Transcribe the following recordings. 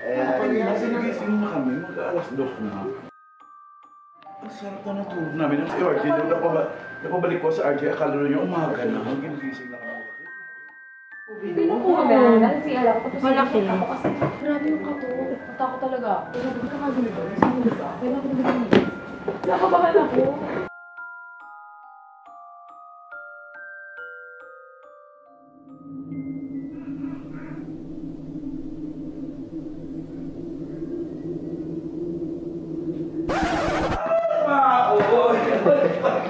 Kasi nagising na kami, mag-alas 2 na. Ang sarap na natulog namin. Si RJ, napabalik ko sa RJ, akala niya umaga na. Ginising na kami. Pinukunan. Kasi alam ko, malaki ako kasi grabe yung kato. Natakot talaga. Pero hindi ka kagano ba? Sino ba? Kailan ko nagiging. Nakabahan ako.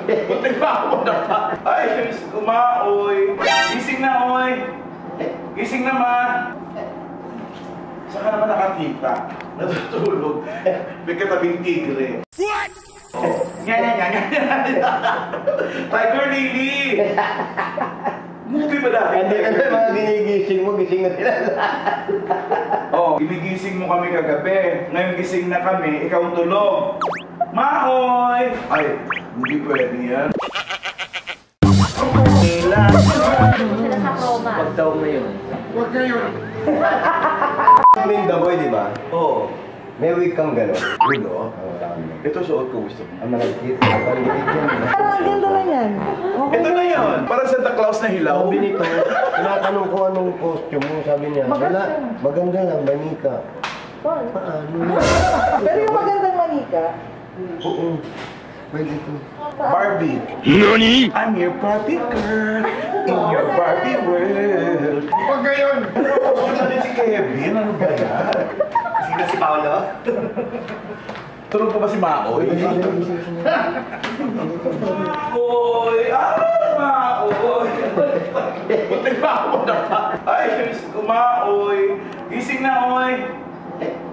Buti pa ako na pa. Ay, kumaoy. Gising na, oy. Gising na, ma. Saan ka naman nakakita? Natutulog. May katabing tigre. What? Oh. Nga. Tiger Lily! Movie ba dahil? Hindi ka na mga ginigising mo, gising na sila. Oh, ginigising mo kami kagabi. Ngayon gising na kami, ikaw tulog. Maoy! Ay, hindi pwede yan. Sila sa Roma. Huwag daw ngayon. Huwag ngayon. Yung The Boy, di ba? Oo. May wig kang gano'n. Ulo? Ito suot ko gusto mo. Ang malagkit. Ang malagkit yan. Parang ang ganda lang yan. Okay. Ito na yun. Parang Santa Claus na hilaw. Sabi nito, tinatanong ko anong costume mo. Sabi niya, wala, maganda lang, manika. Paano? Pero yung magandang manika, Oo. Pwede ito. Barbie. NANI? I'm your Barbie girl. In your Barbie world. Huwag ngayon. Ano na si Kevin? Ano ba yan? Sino si Paolo? Tulog pa ba si Maoy? Maoy! Maoy! Buti pa ako na pa. Ay, Maoy! Gising na, oy!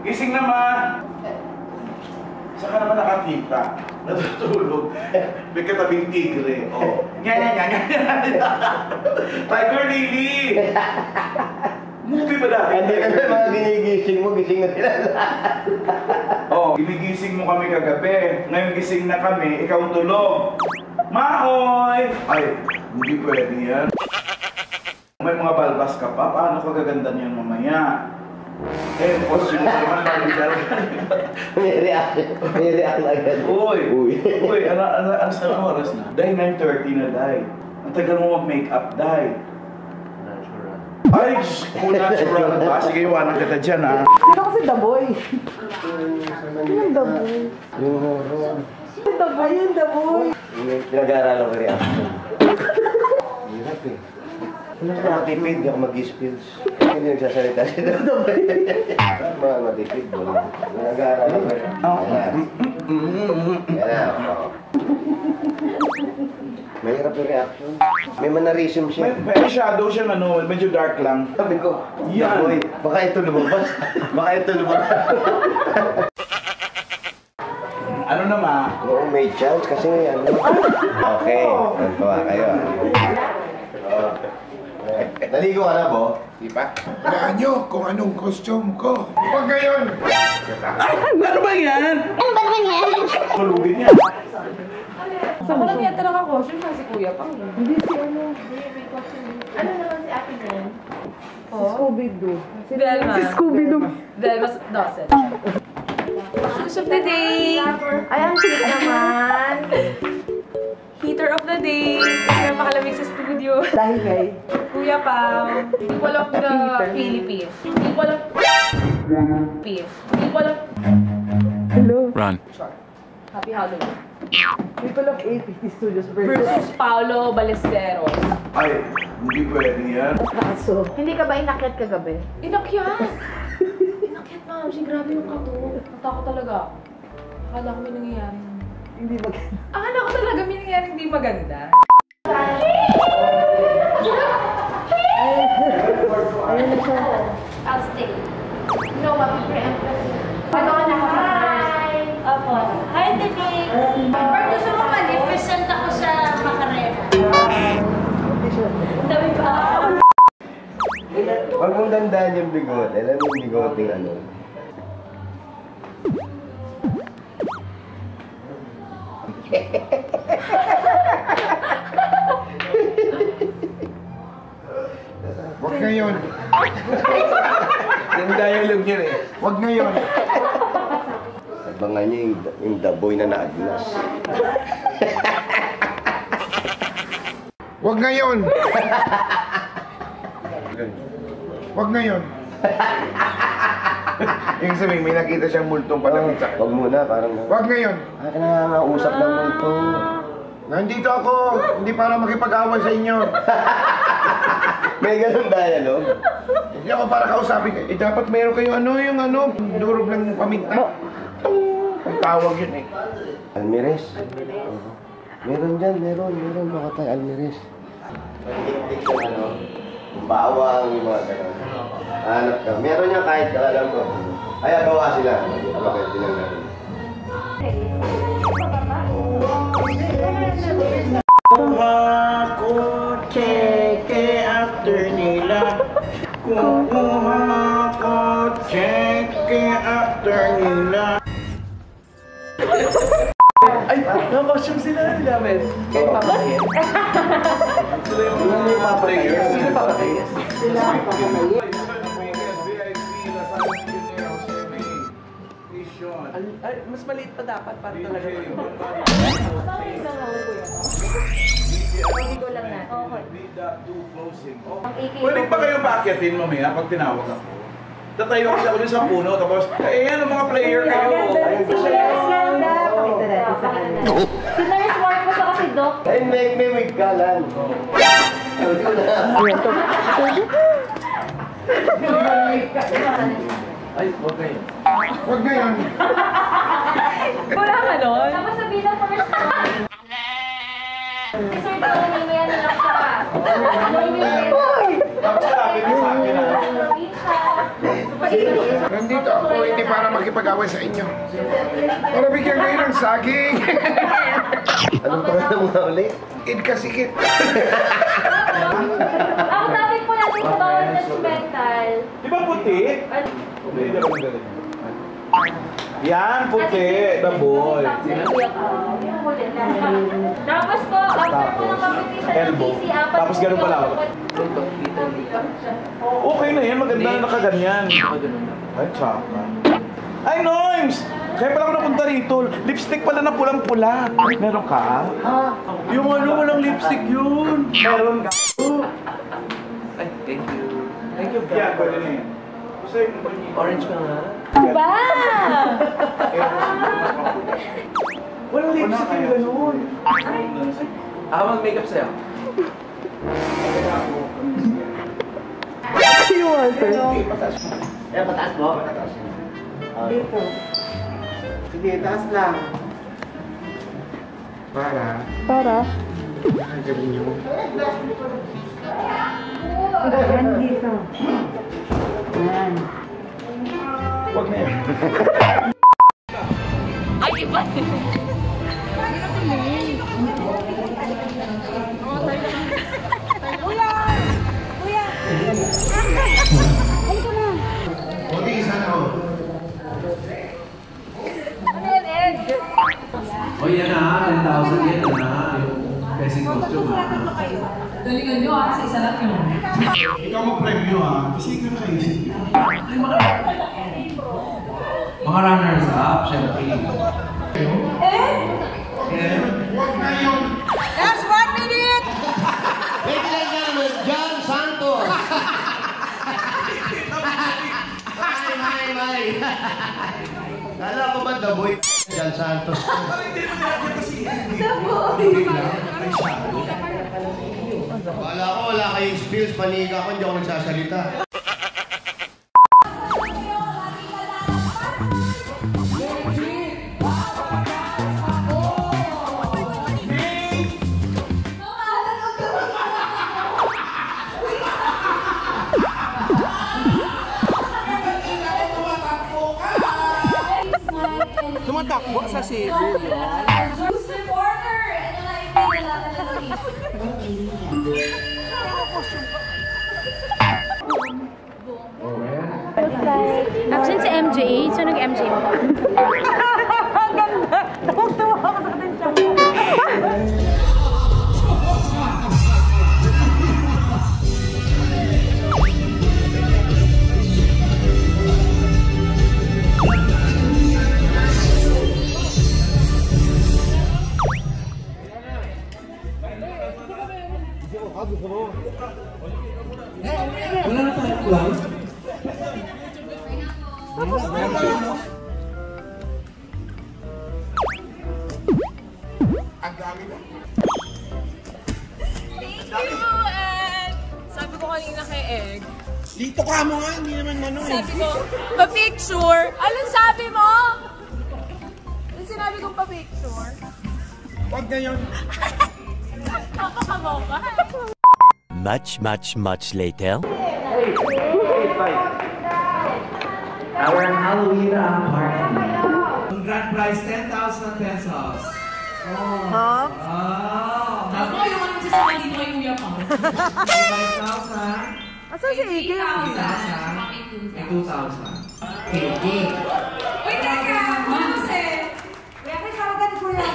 Gising na, ma! Saan ka naman nakakita? Natutulog. May katabing tigre. Oh. Nga. Tiger Lily! Movie ba dahil? Hindi ka na mga ginigising mo, gising na sila. Oh, ginigising mo kami kagabi. Ngayon gising na kami, ikaw tulog. Maoy! Ay, hindi pwede yan. May mga balbas ka pa, paano ka gaganda niyan mamaya? Eh, costume naman baligal. May reaction agad. Uy, ano sa oras na? Dahil 9:30 na, Day. Ang tagal mo mag-make-up, Day. Natural. Ay, kung natural ba? Sige, iwanan kita dyan, ha? sino kasi The Boy? Yung The Boy. Yung horror. The Boy, yung The Boy. Pinag-aaralan ko reaction. Hirap eh. Wala na nakatipid, hindi ako mag-spills. Hindi nagsasalita siya. Mga matipid, wala. Nag-aaralan ko. Yan. Mahirap yung reaction. May mannerism siya. May shadow siya, ano, medyo dark lang. Sabi ko, yan. Boy, baka ito lumabas. Ano naman? Oo, may chance kasi ano. Okay, tantuwa kayo. Naligo ka na, Bo? Di ba? Walaan nyo kung anong costume ko. Huwag ngayon! Ay, ano ba yan? Ano ba naman yan? Malugin niya. Ako lang yata naka-costume na si Kuya Pang. Hindi si ano. Ano naman si ate niyan? Si Scooby-Doo. Velma. Si Scooby-Doo. Velma Dawson. Shoes of the day! Ay, ang cute naman. Heater of the day! Kasi napakalamig sa studio. Dahil kay Kuya Pang, people of the Philippines. People of Hello. Run. Happy Halloween. People of 850 Studios Versus Paolo Ballesteros. Ay, hindi pwede yan. Kaso. Hindi ka ba inakyat kagabi? Inakyat! Inakyat, ma'am. Si grabe yung kato. Natakot talaga. Akala ko may nangyayari. Hindi maganda. Akala ko talaga may nangyayari hindi maganda. Ayun na siya. I'll stay. No, mapipreemphasize. Ano ka nakapag-hi? Opo. Hi, Denise. Or gusto mo mag-present ako sa Macarena? Dami ba? Huwag mong dandaan yung bigote. Alam mo yung bigote ano. Huwag ngayon! Yung dialogue niya eh. Huwag ngayon. Abangan niyo yung daboy na naagnas. Huwag ngayon. Huwag ngayon. Yung sabihin, may nakita siyang multong palapit sa Huwag muna, parang... Huwag ngayon. Nangangausap ng multo. Nandito ako, hindi para makipag-away sa inyo. May ganun dialogue. Hindi ako para kausapin kayo. Dapat meron kayong durog ng paminta. Ang tawag yun eh. Almirez. Meron dyan, meron mga tayo, Almirez. Tik-tik yung bawang, yung mga ganun. Hanap ka. Meron niya kahit kalalam mo. Ay, gawa sila. Bakit silang ganun? Kuha ko cheque after nila. Kuha ko cheque after nila. Ay, nakakostume sila nila, men. Kahit papakit. Sila yung papakit. Sila papakit. Sila papakit. Ay, mas maliit pa dapat para talaga. Hindi ko lang na. Okay. Pwede pa kayo paakyatin mamaya pag tinawag ako. Tatayo kasi ako dun sa puno, tapos, yan ang mga player kayo. Si Nurse Ganda. Pakita natin sa kanila. Si Nurse Marcos ako si Doc. Ay, may wig ka lang. Ay, huwag kayo. Huwag ngayon. Wala ka nun? Tapos sabihin ng first one. Si Sir Tony, may ano lang siya. Tapos lapit mo sa akin, ha? Nandito ako, hindi para makipag-away sa inyo. Para bigyan kayo ng saging. Anong pangalan mo nga ulit? Idkasikit. Ang topic po natin sa bawal judgmental. Di ba puti? Hindi na naman galing. Yan, puti. The ball. Tapos po, after po ng competition ng Elbow. PC, apat Tapos ganun pala ako. Okay na yan, maganda na nakaganyan. Ay, tsaka. Ay, Noims! Kaya pala ako napunta rito. Lipstick pala na pulang-pula. Meron ka? Yung walang lipstick yun. Meron ka? Ay, thank you. Thank you, God. Yeah, pwede na yan. Orange ka nga. Ba? Walang lipstick yung ganun. Mag-makeup sa'yo. Si Walter. Pataas mo? Dito. Sige, taas lang. Para? Ang galing nyo. Yan dito. Yan. Huwag na yan. Ay, iba. Buti isa na ako. Ano yan, Ed? O yan na, 10,000 yan na. Yung basic costume ha. Galingan nyo kasi isa lang yun. Ikaw mag-preview, ha? Kasi ikaw nakaisip. Mga runners up, syempre. Huwag ngayon. Last 1 minute! Bigyan namin, John Santos! Hi! Kala ko ba the boy John Santos? Kala ko wala kayong spills, paniga ko, hindi ako nagsasalita. Tumatakbo sa Cebu yun. Absent si MJ. So nag-MJ mo. Ang ganda. Tawag-tawa ako sa kanila. Wala na tayong cloud. Ang dami na. Thank you, and sabi ko kanina kay Egg. Dito ka mo nga, hindi naman ano eh. Sabi ko, pa-picture. Anong sabi mo? Anong sinabi kong pa-picture? Huwag na yun. Nakakamoka. Much later. Our Halloween party. Ang grand prize, 10,000 pesos. Mom? Ako yung ano sasama dito kay Kuya Pao. 5,000. Asan si Iggy? 2,000. 2,000. Iggy. Uy, teka! Mose! Kuya, may kawagan ni Kuya.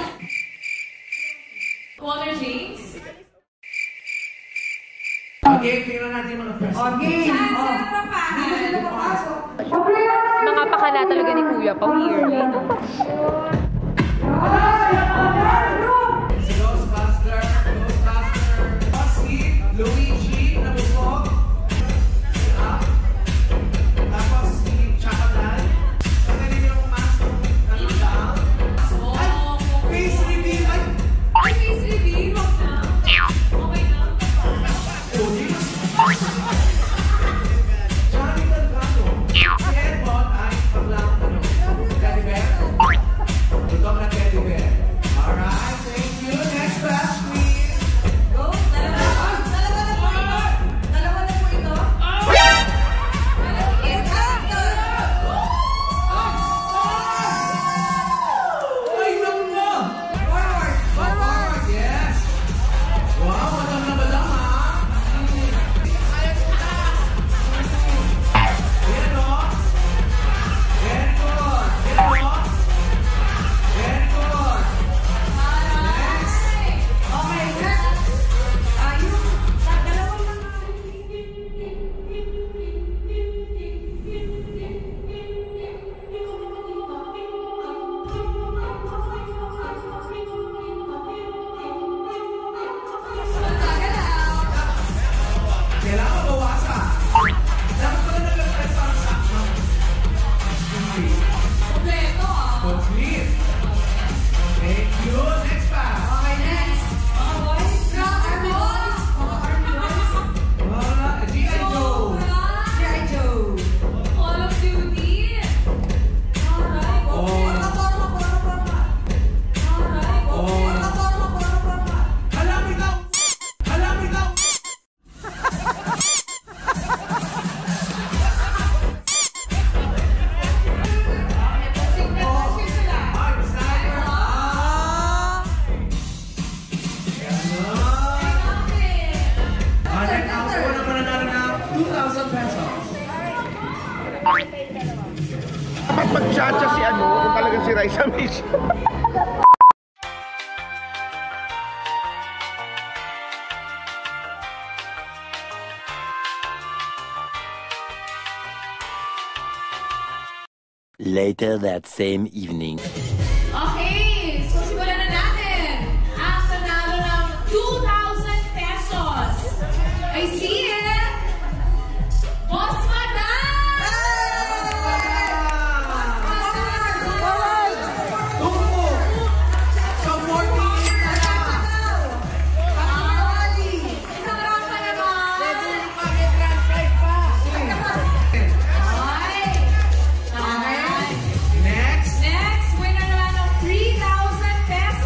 Walter James? Okay, tingnan natin yung mga presents. Mga pakala talaga ni Kuya Pao yearly, no? Si Ghostbuster, si Luigi, na busog. Tapos si Chocolate. Pagkanin yung mask ng down. Ay! Face reveal! Ay! Face reveal? Wag na. Okay na. Johnny Delgado. Si Edmond ay paglang teddy bear. Tutong na teddy bear. Alright, thank you. Next batch, please. Go. Dalawa na po ito. Ay, naku mo! Forward! Yes! Wow, madam na madam, ha? Ayan, o. Very good. Ayan, o. Very good. Next. Okay, next. Yung dalawa lang. Kailangan bawasan. Dapat pala nag-press ang sakto. Kompleto, ah. Complete. Thank you. Next batch. Okay, next. Mga boys. Army boys. Mga army boys. G.I. Joe. G.I. Joe. Call of Duty. Alright. Oh. Alright. Oh. Alam ikaw! Alam ikaw! Ay, sniper! Next out, una mo nanalo ng 2,000 pesos. Dapat mag-chacha si ano, kung talagang si Raisa Mish. Later that same evening. Okay, so simulan na natin. Ang nanalo ng 2,000 pesos. I see it. Boss Madam! Tumo! Sa 48 na lang! Isang round pa naman. Ay. Next! Next, winner naman ng 3,000 pesos.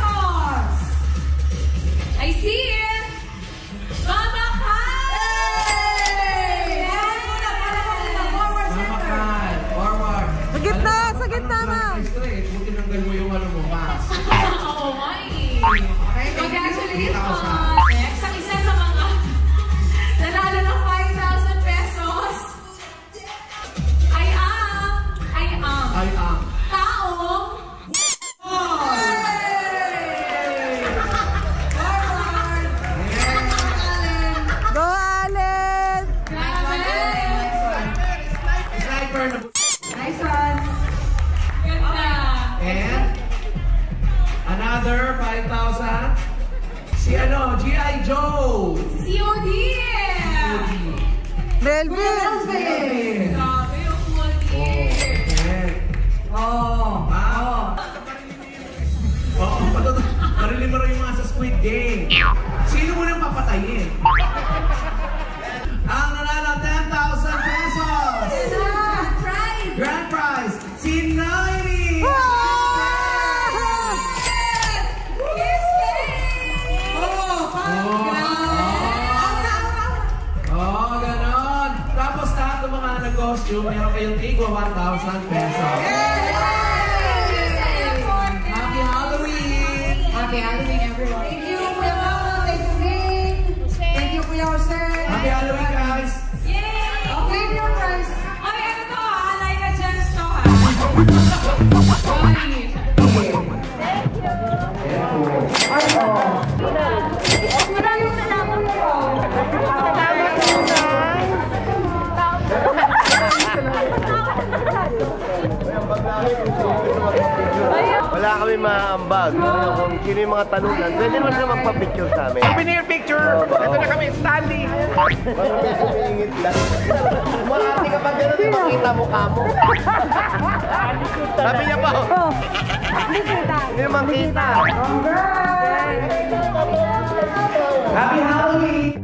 Si ano, G.I. Joe. COD! Melvin! Grabe yung cool Marilyn Monroe yung mga sa Squid Game. Sino mo nang papatayin? Ang nanalo, 10,000 pesos! Grand prize! Si Nairi! Oh, ganon! Tapos lahat ng mga nag-costume, meron kayong tigwa 1,000 pesos. Happy Halloween! Happy Halloween, everyone. Thank you, Kuya Mama. Thank you, Vin. Thank you, Kuya Jose. Happy Halloween, guys! Yay! Okay, your prize. Ay, ano to ha? Like a chance to ha? Maraming salamat po. Wala kami maambag. Kung sino yung mga tanungan, pwede naman sila magpa-picture sa amin. Souvenir picture! Ito na kami, Stanley! Ingit lang. Marami ka pa gano'n, di makita mukha mo. Sabi niya pa, hindi naman kita. Happy Halloween!